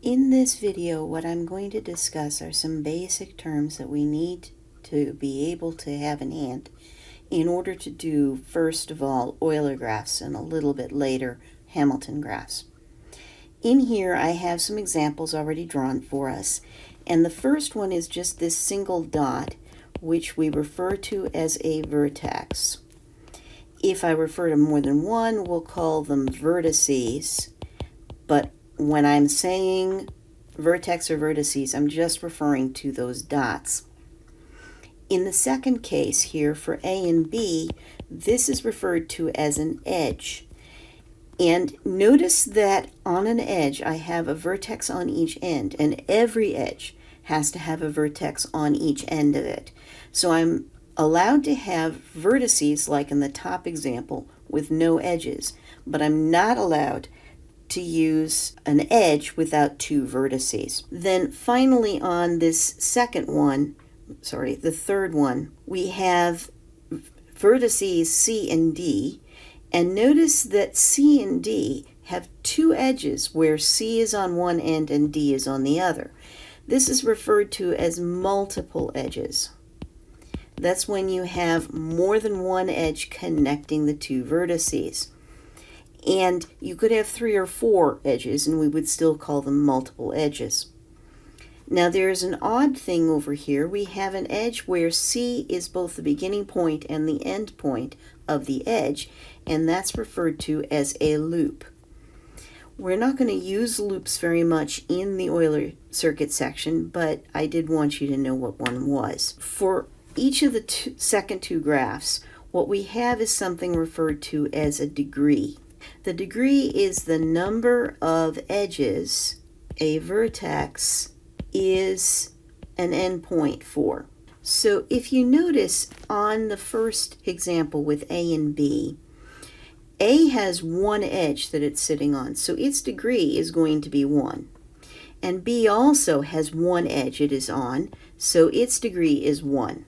In this video, what I'm going to discuss are some basic terms that we need to be able to have in hand in order to do, first of all, Euler graphs and a little bit later Hamilton graphs. In here, I have some examples already drawn for us, and the first one is just this single dot, which we refer to as a vertex. If I refer to more than one, we'll call them vertices, but when I'm saying vertex or vertices, I'm just referring to those dots. In the second case here for A and B, this is referred to as an edge. And notice that on an edge, I have a vertex on each end, and every edge has to have a vertex on each end of it. So I'm allowed to have vertices, like in the top example, with no edges, but I'm not allowed to use an edge without two vertices. Then finally on this the third one, we have vertices C and D, and notice that C and D have two edges where C is on one end and D is on the other. This is referred to as multiple edges. That's when you have more than one edge connecting the two vertices. And you could have 3 or 4 edges, and we would still call them multiple edges. Now there's an odd thing over here. We have an edge where C is both the beginning point and the end point of the edge, and that's referred to as a loop. We're not going to use loops very much in the Euler circuit section, but I did want you to know what one was. For each of the second two graphs, what we have is something referred to as a degree. The degree is the number of edges a vertex is an endpoint for. So if you notice on the first example with A and B, A has one edge that it's sitting on, so its degree is going to be 1. And B also has one edge it is on, so its degree is 1.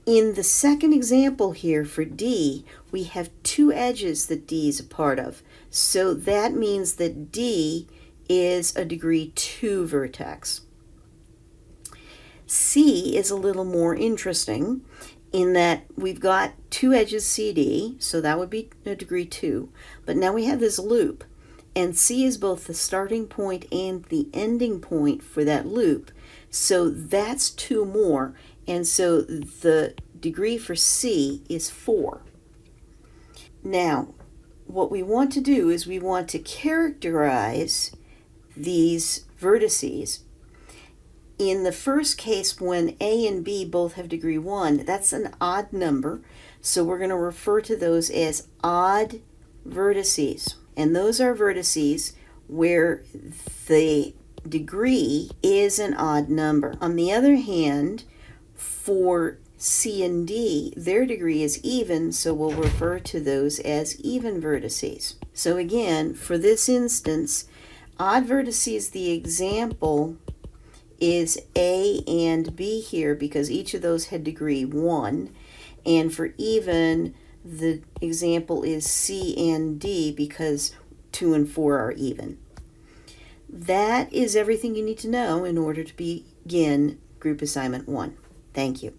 In the second example here for D, we have two edges that D is a part of. So that means that D is a degree 2 vertex. C is a little more interesting in that we've got two edges CD, so that would be a degree 2. But now we have this loop, and C is both the starting point and the ending point for that loop. So that's 2 more. And so the degree for C is 4. Now, what we want to do is we want to characterize these vertices. In the first case, when A and B both have degree 1, that's an odd number. So we're going to refer to those as odd vertices. And those are vertices where the degree is an odd number. On the other hand, for C and D, their degree is even, so we'll refer to those as even vertices. So again, for this instance, odd vertices, the example is A and B here because each of those had degree 1. And for even, the example is C and D because 2 and 4 are even. That is everything you need to know in order to begin group assignment 1. Thank you.